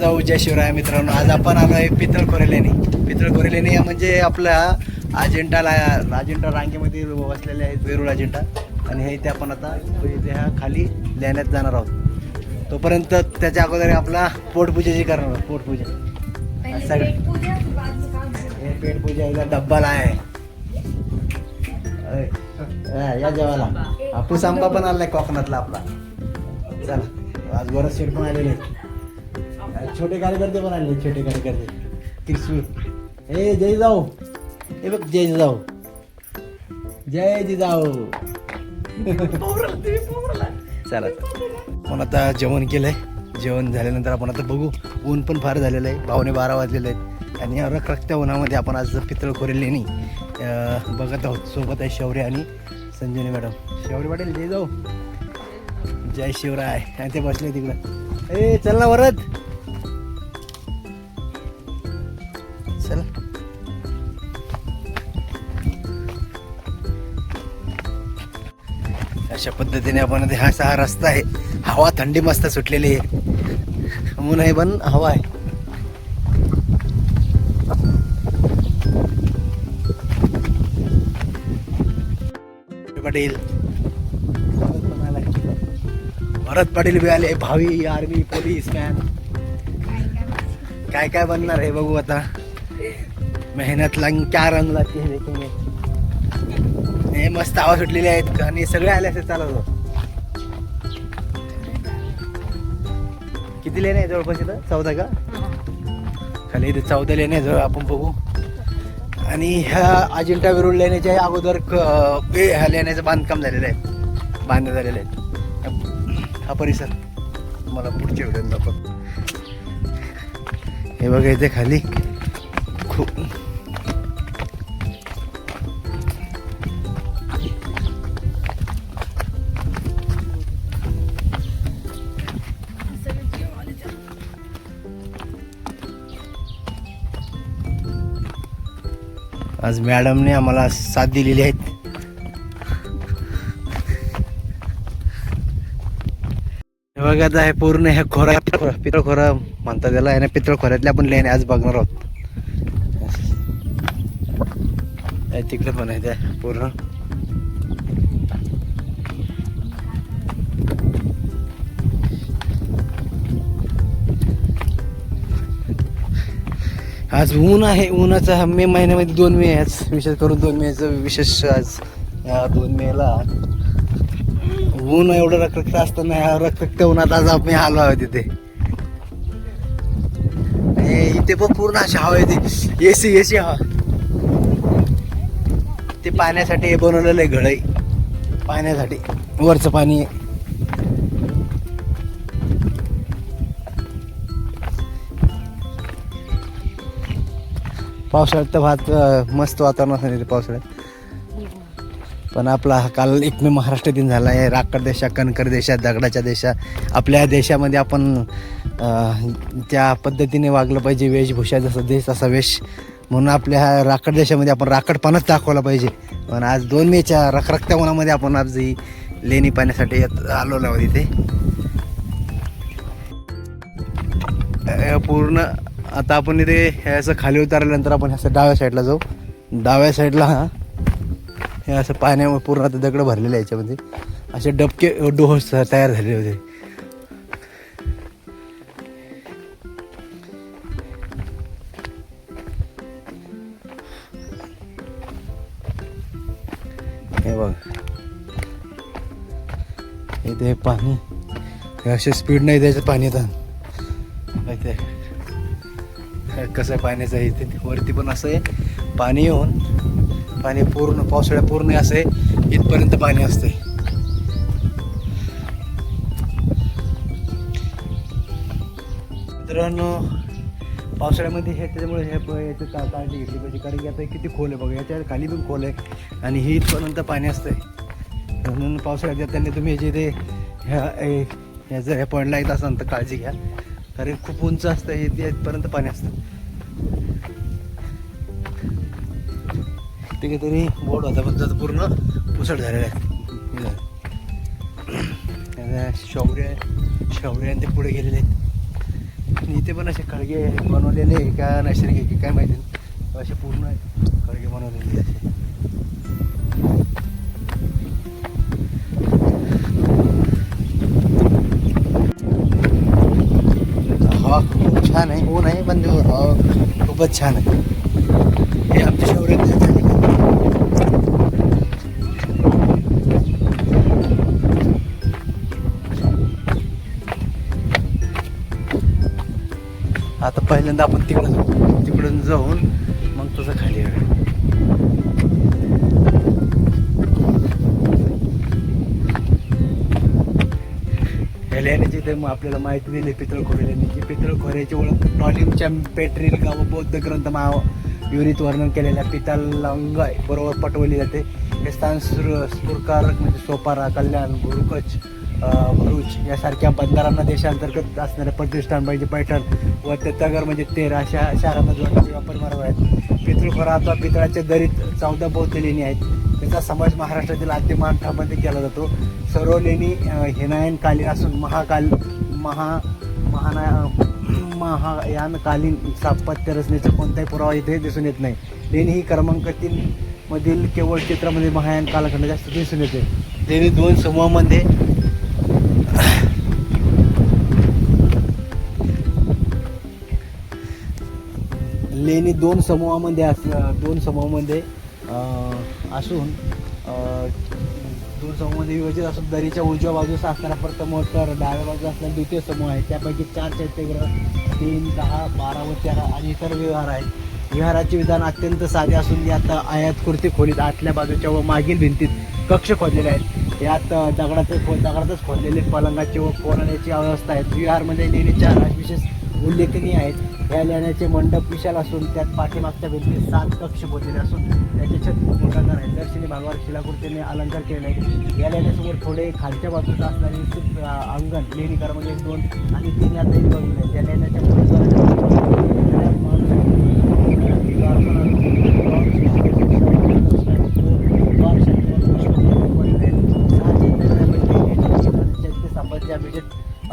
जाऊ. जय शिवराय मित्रांनो. आज आपण आलो आहे पितळखोरे लेणी. पितळखोरे लेणी म्हणजे आपल्या अजिंठा रांगेमध्ये बसलेले आहेत वेरूळ अजिंठा. आणि हे इथे आपण आता इथे ह्या खाली लेण्यात जाणार आहोत. तोपर्यंत त्याच्या अगोदर आपला पोटपूजेची करणार आहोत. पोटपूजा सगळे हे पेटपूजा याला डब्बाला आहे. या जेवायला हापूस आंबा पण आलाय कोकणातला आपला. चला आज बरंच शेट पण आलेले आहेत. छोटे कार्यकर्ते पण आले. छोटे कार्यकर्ते त्रिशूळ. हे जय जाऊ. हे बघ जय जाऊ. जय जिजाऊ. चला आपण आता जेवण केलंय. जेवण झाल्यानंतर आपण आता बघू. ऊन पण फार झालेलं आहे. 12:15 वाजलेले आहेत. आणि या रखरखत्या उन्हामध्ये आपण आज पितळखोरे लेणी बघत आहोत. सोबत आहे शौर्य आणि संजनी मॅडम. शौर्य पाटील जय जाऊ. जय शिवराय. आणि ते बसले तिकडं. ए चल ना वरद. चल अशा पद्धतीने आपण हा रस्ता आहे. हवा थंडी मस्त सुटलेली आहे. ऊन आहे पण हवा आहे. पाटील भरत पाटील बी आले. भावी आर्मी पोलीस मॅन. काय काय बनणार आहे बघू आता. मेहनत लाग क्या रंग लागते हे देखेंगे. हे मस्त आवाज सुटलेले आहेत आणि सगळे आले असे चालत. किती लेणे आहे जवळपास इथं? 14 का? खाली इथे 14 लेणे जवळ आपण बघू. आणि ह्या अजिंठा वेरूळ लेण्याच्या अगोदर ह्या लेण्याचं बांधकाम झालेलं आहे. बांधण्यात झालेलं आहे हा परिसर. मला पुढच्या व्हिडिओत दाखवतो. हे बघा इथे खाली खूप आज मॅडमने आम्हाला साथ दिलेली आहेत. बघा आता हे पूर्ण हे खोरा पितळखोरा म्हणतात त्याला. आहे ना पितळखोऱ्यातले आपण लेणे आज बघणार आहोत. तिकडे पण आहे त्या पूर्ण. आज ऊन आहे. उन्हाचा मे महिन्यामध्ये 2 मे आज विशेष करून 2 मेचं विशेष. आज या 2 मेला ऊन एवढं रखरखत असताना ह्या रखरखत्या उन्हात आज आम्ही आलो आहोत तिथे. इथे पण पूर्ण अशी हवा येते. एसी हवा. ते पाण्यासाठी हे बनवलेलं आहे घडई. पाण्यासाठी वरचं पाणी आहे. पावसाळ्यात तर भात मस्त वातावरण असतं तिथे पावसाळ्यात. पण आपला काल 1 मे महाराष्ट्र दिन झाला आहे. राकड देशा, कणकर देशा, दगडाच्या देशा. आपल्या देशामध्ये आपण त्या पद्धतीने वागलं पाहिजे. वेशभूषा जसं देश तसा वेश. म्हणून आपल्या राकड देशामध्ये आपण राकडपणाच दाखवला पाहिजे. पण आज 2 मेच्या रखरखत्या उन्हामध्ये आपण आज ही लेणी पाहण्यासाठी आलो आहोत इथे. पूर्ण आता आपण इथे असं खाली उतरल्यानंतर आपण असं डाव्या साईडला जाऊ. डाव्या साईडला हे असं पाण्यावर पूर्ण आता दगड भरलेलं आहे. याच्यामध्ये असे डबके डोह तयार झालेले होते. हे बघ इथे पाणी हे असे स्पीड नाही द्यायचं पाणी. आता इथे कसं पाण्याचं आहे. इथे वरती पण असं आहे पाणी येऊन. पाणी पूर्ण पावसाळ्यात पूर्ण असं आहे इथपर्यंत पाणी असते. मित्रांनो पावसाळ्यामध्ये हे त्याच्यामुळे हे याची काळजी घेतली पाहिजे. कारण की आता किती खोल आहे बघा. याच्या खाली पण खोल आहे आणि ही इथपर्यंत पाणी असतंय. म्हणून पावसाळ्यात त्यांनी तुम्ही जे ह्या जर ह्या पॉईंटला येत असाल तर काळजी घ्या. कारण खूप उंच असतं. हे इथपर्यंत पाणी असतं. ठीक आहे. तरी बोर्ड होता पण त्याचं पूर्ण पुसट झालेलं आहे. शौर्य आणि ते पुढे गेलेले आहेत. आणि इथे पण असे खळगे बनवलेले आहे का नैसर्गिक आहे काय माहिती नाही. असे पूर्ण खळगे बनवलेले असे. हवा खूप छान आहे, ऊन आहे पण हवा खूपच छान आहे. हे आमच्या शहरात आता पहिल्यांदा आपण तिकडून जाऊन मग तुझं खाली येऊ. लेण्याची ते मग आपल्याला माहिती दिली पितळखोरे लेण्याची. पितळखोऱ्याची ओळख टॉलिमच्या पेट्रिल गाव बौद्ध ग्रंथ महायुरीत वर्णन केलेल्या पितालंग बरोबर पटवली जाते. हे स्थान स्फुरकारक म्हणजे सोपारा, कल्याण, गुरुकच, भरूच यासारख्या बंदरांना देशांतर्गत असणाऱ्या प्रतिष्ठान म्हणजे पैठण व तगर म्हणजे तेर अशा शहरांना जोडण्याचे व्यापार मार्ग आहेत. पितळखोरा अथवा पितळाच्या दरीत 14 बौद्ध लेणी आहेत. त्याचा समावेश महाराष्ट्रातील आद्य महाराष्ट्रामध्ये केला जातो. सर्व लेणी हिनायन कालीन असून महायानकालीन स्थापत्य रचनेचा कोणताही पुरावा इथे दिसून येत नाही. लेणी ही क्रमांक 3 मधील केवळ चित्रामध्ये महायान कालखंड जास्त दिसून येते. लेणी 2 समूहामध्ये दोन समूहामध्ये असून दोन समूहामध्ये विभाजित असून दरीच्या उजव्या बाजूस असणारा प्रथम तर डाव्या बाजूला असणारा द्वितीय समूह आहे. त्यापैकी 4 चैत्यग्रह, 3, 10, 12 व 13 आणि इतर विहार आहेत. विहाराचे विधान अत्यंत साधे असून यात आयताकृती खोलीत आतल्या बाजूच्या व मागील भिंतीत कक्ष खोदलेले आहेत. यात दगडातच खोदलेले पलंगाची व कोणाची अवस्था आहेत. विहारमध्ये लेणीच्या विशेष उल्लेखनीय आहेत. या लेण्याचे मंडप विशाल असून त्यात पाठीमागच्या भिंतीत 7 कक्ष खोदलेले असून त्याचे छत मोठाकार आहे. दर्शनी भागावर शिलाकृतीने अलंकार केले आहे. या लेण्यासमोर थोडे खालच्या बाजूला असणारे अंगण लेणी क्रमांक 1, 2 आणि 3 यातही बघले आहेत. या लेण्याच्या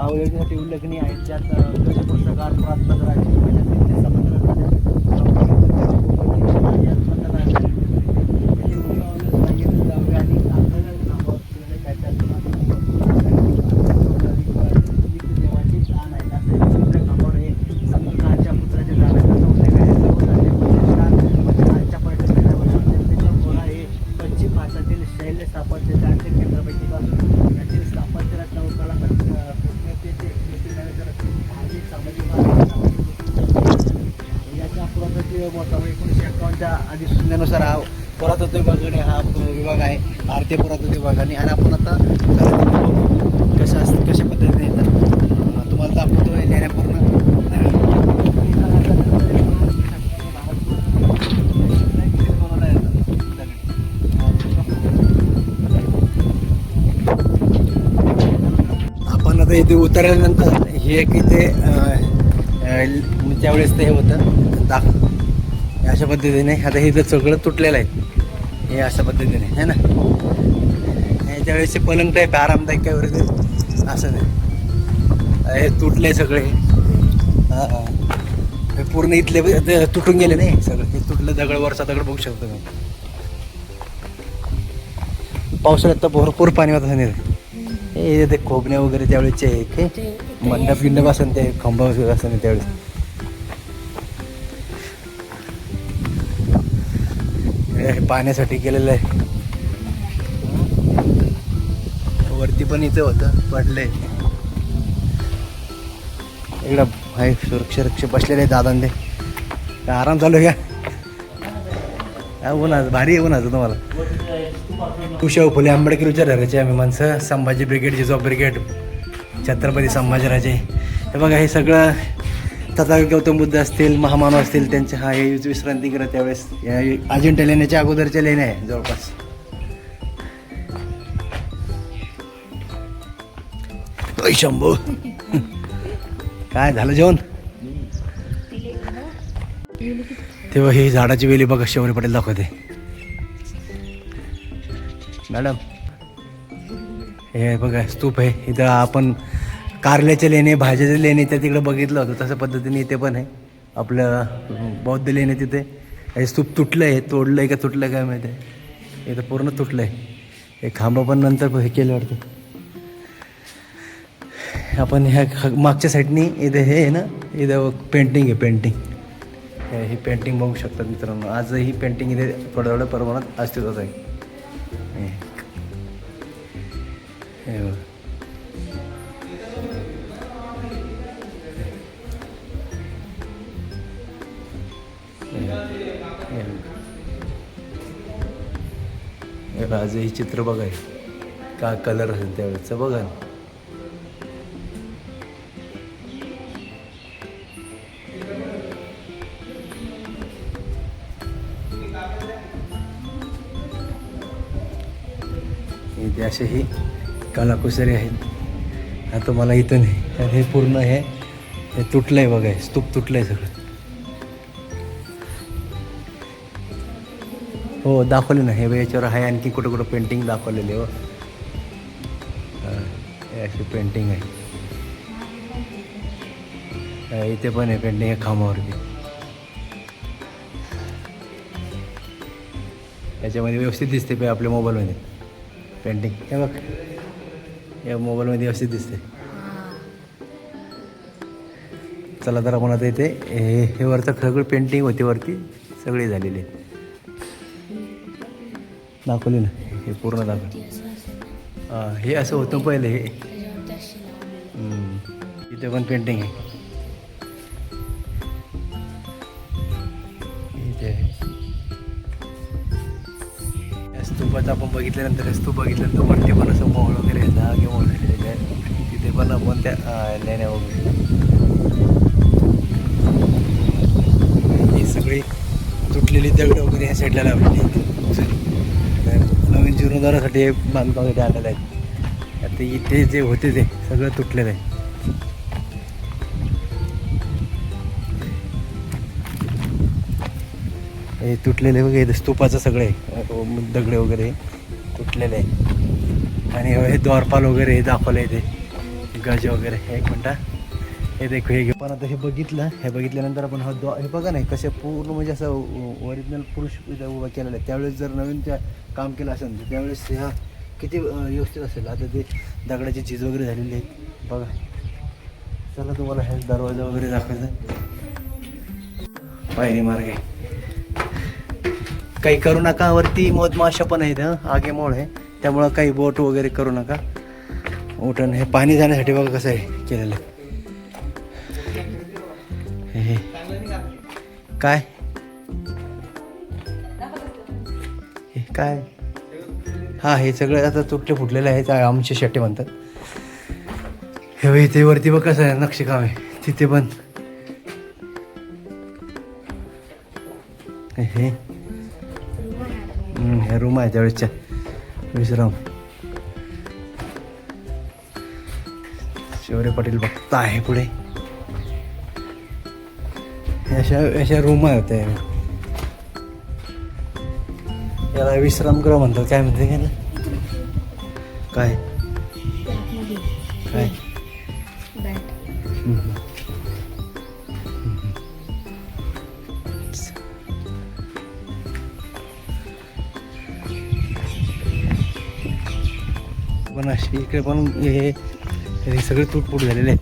आवडण्यासाठी उल्लेखनीय आहेत. ज्यात पुस्तकार प्रार्थनाचे पश्चिम भारतातील शैल्य स्थापत्याच्या आणखी केंद्रापैकी यातील स्थापत्य रचना याच्या पुरातत्व मोठा 1951च्या अधिसूचनेनुसार हा पुरातत्व विभागाने हा विभाग आहे भारतीय पुरातत्व विभागाने. आणि आपण आता कशा पद्धतीने येतात तुम्हाला दाखवतो लेण्या पूर्ण. आपण आता इथे उतरल्यानंतर हे एक इथे त्यावेळेस ते हे होतं अशा पद्धतीने. आता हे इथं सगळं तुटलेलं आहे हे अशा पद्धतीने है ना. त्यावेळेस पलंग टाईप आरामदायक काय वगैरे असं नाही. हे तुटले सगळे. हे पूर्ण इथले तुटून गेले नाही सगळं. हे तुटलं दगड वरचा दगड बघू शकतो मी. पावसाळ्यात तर भरपूर पाणी होतं नाही. हे ते खोबण्या वगैरे त्यावेळेचे मंडप गिंडप असेल ते खंबा वगैरे असेल त्यावेळेस. पाण्यासाठी केलेलं आहे. वरती पण इथं होतं पडलंय. इकडं हाय सुरक्षा बसलेले दादांनी. आराम चालू आहे का? उन्हाचं भारी आहे उन्हाचं तुम्हाला. कुशाव फुले आंबेडकर विचारायचे आम्ही माणसं. Sambhaji brigade, Jijau brigade, Chhatrapati Sambhajiraje. हे बघा हे सगळं तथागत गौतम बुद्ध असतील, महामानव असतील त्यांचे हा हे विश्रांतीगृह त्यावेळेस अजिंठा लेण्याच्या अगोदरच्या लेण्या आहे जवळपास. शंभू काय झालं जेवण? तेव्हा ही झाडाची वेली बघा शौर्य पटेल दाखवते. मॅडम हे बघा स्तूप आहे. इथं आपण कारल्याचे लेणे, भाज्याचे लेणे त्या तिकडे बघितलं होतं, तसं पद्धतीने इथे पण आहे आपलं बौद्ध लेणे. तिथे हे स्तूप तुटलं आहे, तोडलं आहे का तुटलं आहे काय माहिती आहे. इथं पूर्ण तुटलं आहे. हे खांबं पण नंतर हे केलं वाटतं. आपण ह्या मागच्या साईडनी इथे हे आहे ना, इथं पेंटिंग आहे, पेंटिंग. ही पेंटिंग बघू शकतात मित्रांनो. आजही पेंटिंग इथे थोड्या थोड्या प्रमाणात अस्तित्वात आहे. हे बघ. आजही चित्र बघाय का कलर असेल त्यावेळेचं बघा. इथे असेही कलाकुसरी आहेत. आता मला इथं नाही, हे पूर्ण हे तुटलंय बघाय, स्तूप तुटलंय सगळं. हो दाखवले ना, हे याच्यावर आहे आणखी कुठं कुठं पेंटिंग दाखवलेली. हो हे अशी पेंटिंग आहे. इथे पण आहे पेंटिंग आहे खांबावरती. याच्यामध्ये व्यवस्थित दिसते पे आपल्या मोबाईलमध्ये पेंटिंग. हे बघ, या मोबाईलमध्ये व्यवस्थित दिसते. चला तर आपण आता इथे हे वरचं सगळं पेंटिंग होती वरती सगळी झालेली आहे. दाखवली ना, हे पूर्ण दाखवली. हे असं होतं पहिले. हे इथे पण पेंटिंग आहे. इथे स्तूपाचं आपण बघितल्यानंतर, स्तूप बघितल्यानंतर वरती पण असं मोहळ वगैरे धागे मोहळ झालेले आहेत. तिथे पण आपण त्या लेण्या वगैरे ही सगळी तुटलेली दगड वगैरे ह्या साईडला लावलेली आहेत. नवीन जीर्णोद्धारासाठी हे बांधकामासाठी आलेलं आहे. आता इथे जे होते ते सगळं तुटलेलं आहे. हे तुटलेले वगैरे इथे स्तूपाचं सगळं आहे, दगडे वगैरे तुटलेले आहे. आणि हे द्वारपाल वगैरे हे दाखवलं इथे, गज वगैरे. एक मिनटं, हे देखो हे पण आता हे बघितलं. हे बघितल्यानंतर आपण हे बघा नाही कसे पूर्ण म्हणजे असं ओरिजिनल पुरुष इथं उभा केलेला आहे. त्यावेळेस जर नवीन त्या काम केलं असेल तर त्यावेळेस ह्या किती व्यवस्थित असेल. आता ते दगडाची झीज वगैरे झालेली आहे बघा. चला तुम्हाला हे दरवाजा वगैरे दाखवायचं. पायरी मार्ग आहे. काही करू नका. वरती मधमाशा पण आहेत, आगे मोळ आहे, त्यामुळं काही बोट वगैरे करू नका. उठण हे पाणी जाण्यासाठी बघा कसं आहे केलेलं आहे. हे काय हे काय, हा हे सगळं आता तुटले फुटलेले आहेत. आमचे शेटे म्हणतात. हे इथे वरती बघ कसं आहे नक्षीकाम आहे. तिथे पण हे रूम आहे त्यावेळेसच्या विश्राम. शौर्य पाटील बघता आहे पुढे. अशा रूम होत्या. याला विश्रामगृह म्हणतात. काय म्हणते काय ना, काय काय पण अशी इकडे पण हे सगळे तुटफूट झालेले आहेत.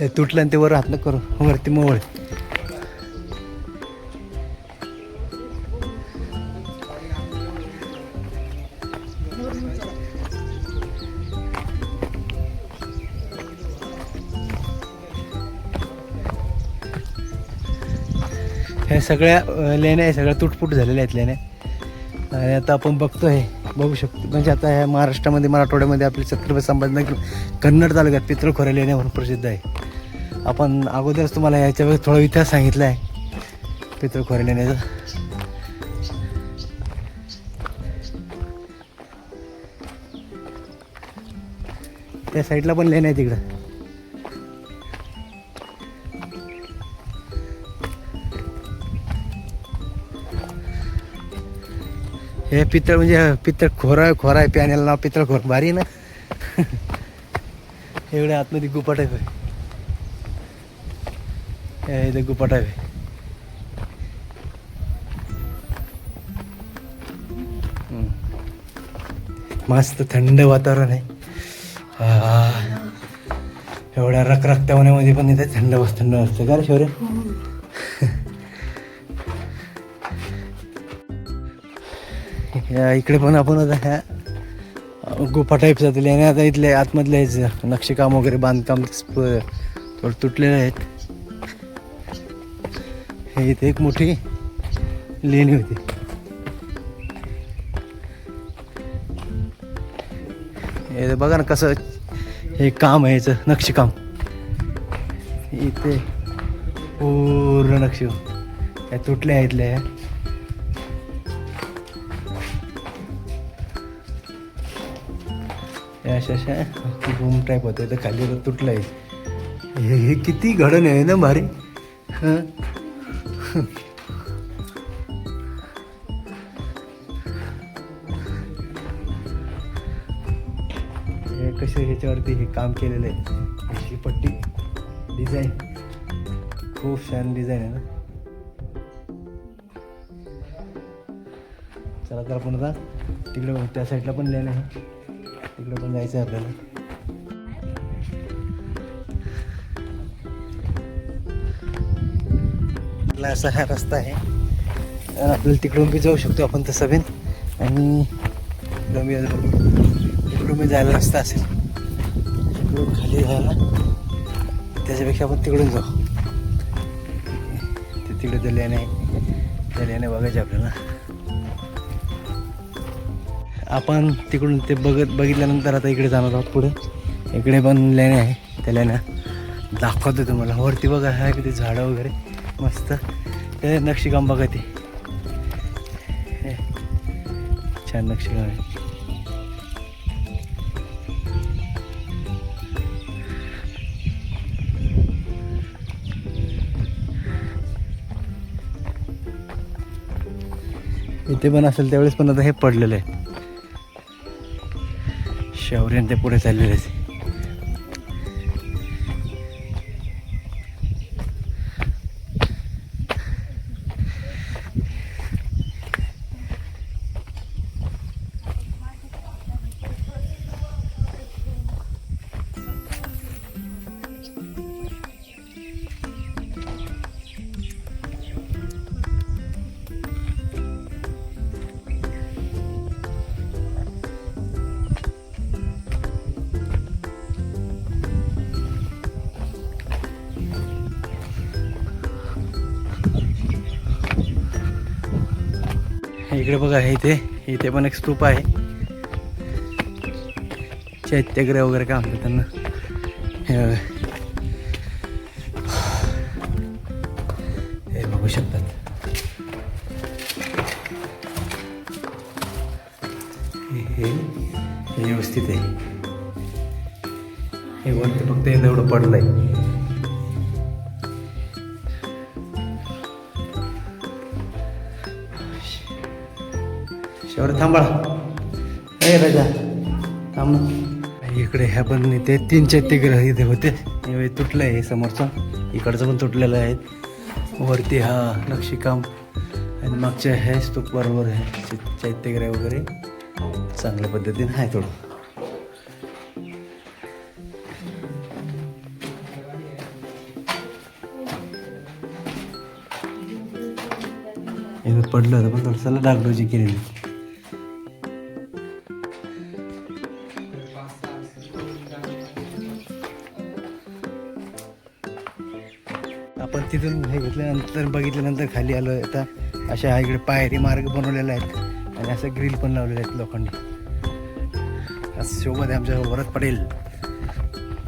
हे तुटलं आणि ते वर हात करू वरती मोळ. ह्या सगळ्या लेण्या आहे, सगळ्या तुटफूट झालेल्या आहेत लेण्या. आणि आता आपण बघतोय, बघू शकतो म्हणजे आता ह्या महाराष्ट्रामध्ये मराठवाड्यामध्ये आपले छत्रपती संभाजीनगर कन्नड तालुक्यात पितळखोरा लेण्या म्हणून प्रसिद्ध आहे. आपण अगोदरच तुम्हाला याच्यावर थोडा इतिहास सांगितला आहे पितळखोरा लेण्याचा. त्या साईडला पण लेन आहे तिकडं. हे पितळ म्हणजे पितळ खोरा आहे पॅनेल नाव पितळ खोर भारी ना. एवढ्या आतमध्ये गुपाट आहे. इथे गुपाट आहे. मस्त थंड वातावरण आहे. एवढ्या रखरखत्या होण्यामध्ये पण इथे थंड असते का रे शौर्य? इकडे पण आपण आता ह्या गुफा टाईप जातील आणि आता इथले आतमधले नक्षीकाम वगैरे बांधकाम थोडं तुटलेले आहेत. हे इथे एक मोठी लेणी होती. हे बघा ना कसं हे काम आहे याचं नक्षीकाम. इथे पूर्ण नक्षी त्या तुटल्या इथल्या अशा रूम टाईप होते तर खाली तुटलं आहे. हे किती घडण आहे ना भारी. हे कसे ह्याच्यावरती हे काम केलेलं आहे. ही पट्टी डिझाईन खूप छान डिझाईन आहे ना. चला तर आपण आता तिकडे त्या साईडला पण लेन आहे, तिकडे पण जायचं आहे आपल्याला. असा हा रस्ता आहे. आपल्याला तिकडून बी जाऊ शकतो आपण तसं बिन. आणि तिकडून बी जायला रस्ता असेल तिकडून खाली जायला. त्याच्यापेक्षा आपण तिकडून जाऊ. ते तिकडे ते लेणे आहे, त्या लेणे बघायचे आपल्याला. आपण तिकडून ते बघितल्यानंतर आता इकडे जाणार आहोत पुढे. इकडे पण लेणे आहे, त्या लेण्या दाखवतो तुम्हाला. वरती बघा आहे किती झाडं वगैरे मस्त. ते नक्षीकाम बघा ते छान नक्षीकाम आहे. इथे पण असेल त्यावेळेस पण आता हे पडलेलं आहे. शौर्याने ते पुढे चाललेले आहे. इकडे बघा इथे पण एक स्तूप आहे. चैत्यग्रह वगैरे काय म्हणतात त्यांना. हे बघू शकतात. हे व्यवस्थित आहे. हे वरती फक्त एवढं पडलंय. शौर्य थांबा. हे राजा थांब. इकडे ह्या पण इथे 3 चैत्यग्रह इथे होते. हे तुटलं आहे समोरचं, इकडचं पण तुटलेलं आहे. वरती हा नक्षीकाम आणि मागच्या हे स्तूप बरोबर आहे. चैत्यग्रह वगैरे चांगल्या पद्धतीने आहे. थोडं हे पडलं होतं पण थोडंसं डागडोजी केलेली. आपण तिथून हे घेतल्यानंतर बघितल्यानंतर खाली आलो. आता अशा इकडे पायरी मार्ग बनवलेला आहेत आणि असं ग्रिल पण लावलेले आहेत लोखंडी. असं सोबत आमच्या वरद पटेल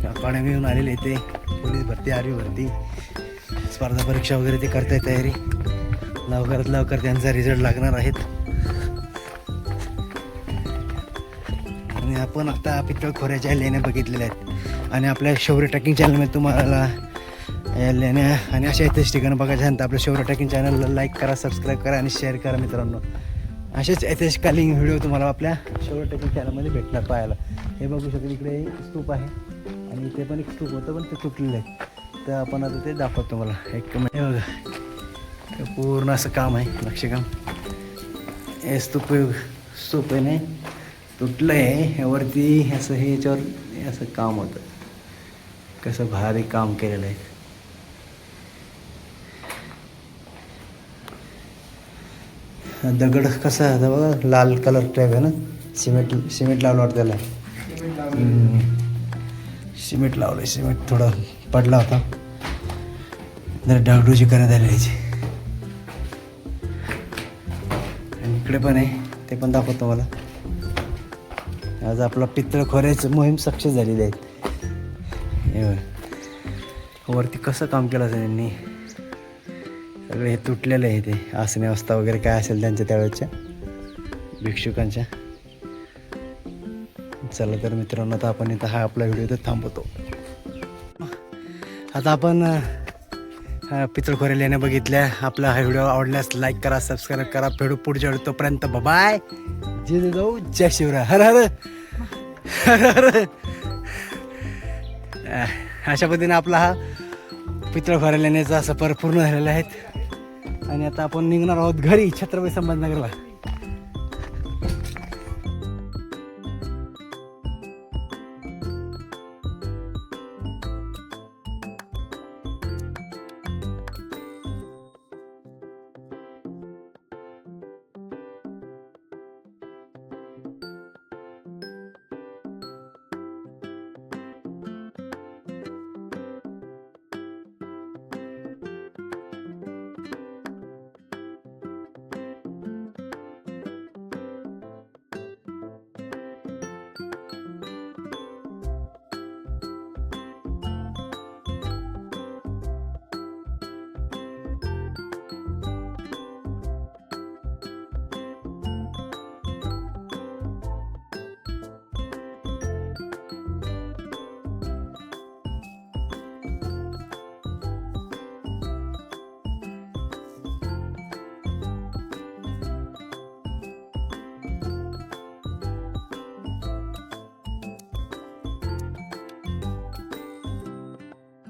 अकादमीहून आलेले इथे. पोलीस भरती, आर्मी भरती, स्पर्धा परीक्षा वगैरे ते करताय तयारी. लवकरात लवकर त्यांचा रिझल्ट लागणार आहेत. आणि आपण आता पितळ खोऱ्याच्या लेण्या बघितलेल्या आहेत आणि आपल्या शौर्य ट्रॅकिंग चॅनलमध्ये तुम्हाला या लेण्या आणि अशा ऐतिहासिक ठिकाणं बघायच्यानंतर आपल्या शौर्य ट्रॅकिंग चॅनलला लाईक करा, सबस्क्राईब करा आणि शेअर करा मित्रांनो. असेच ऐतिहासिककालीन व्हिडिओ तुम्हाला आपल्या शौर्य ट्रॅकिंग चॅनलमध्ये भेटणार पाहायला. हे बघू शकतो, इकडे स्तूप आहे आणि इथे पण एक स्तूप होतं पण ते तुटलेलं आहे, तर आपण आता ते दाखवतो तुम्हाला. एक हे बघा, हे पूर्ण असं काम आहे, नक्षीकाम. हे स्तूप आहे नाही तुटलं आहे, वरती असं हे याच्यावर असं काम होतं. कसं भारी काम केलेलं आहे. दगड कसा आहे आता बघा, लाल कलर टाईप आहे ना, सिमेंट लावलं वाटतं त्याला. सिमेंट लावलं, सिमेंट थोडा पडला होता, जरा डागडुजी करण्यात आली याची. आणि इकडे पण आहे, ते पण दाखवतो मला. आज आपला पितळ खोऱ्याची मोहीम सक्सेस झालेली आहे. वरती कसं काम केलं असेल त्यांनी, सगळे हे तुटलेलं आहे. ते आसने अवस्था वगैरे काय असेल त्यांच्या त्यावेळेच्या भिक्षुकांच्या. चला तर मित्रांनो, आता आपण इथं हा आपला व्हिडिओ इथं थांबवतो. आता आपण पितळ खोऱ्या लेण्या बघितल्या. आपला हा व्हिडिओ आवडल्यास लाईक करा, सबस्क्राईब करा. भेटू पुढच्या व्हिडिओ, तोपर्यंत बाय. जय जाऊ, जय शिवराय, हर हर हर हर. अशा पद्धतीने आपला हा पितळ खोऱ्या लेण्याचा सफर पूर्ण झालेला आहे आणि आता आपण निघणार आहोत घरी, छत्रपती संभाजीनगरला.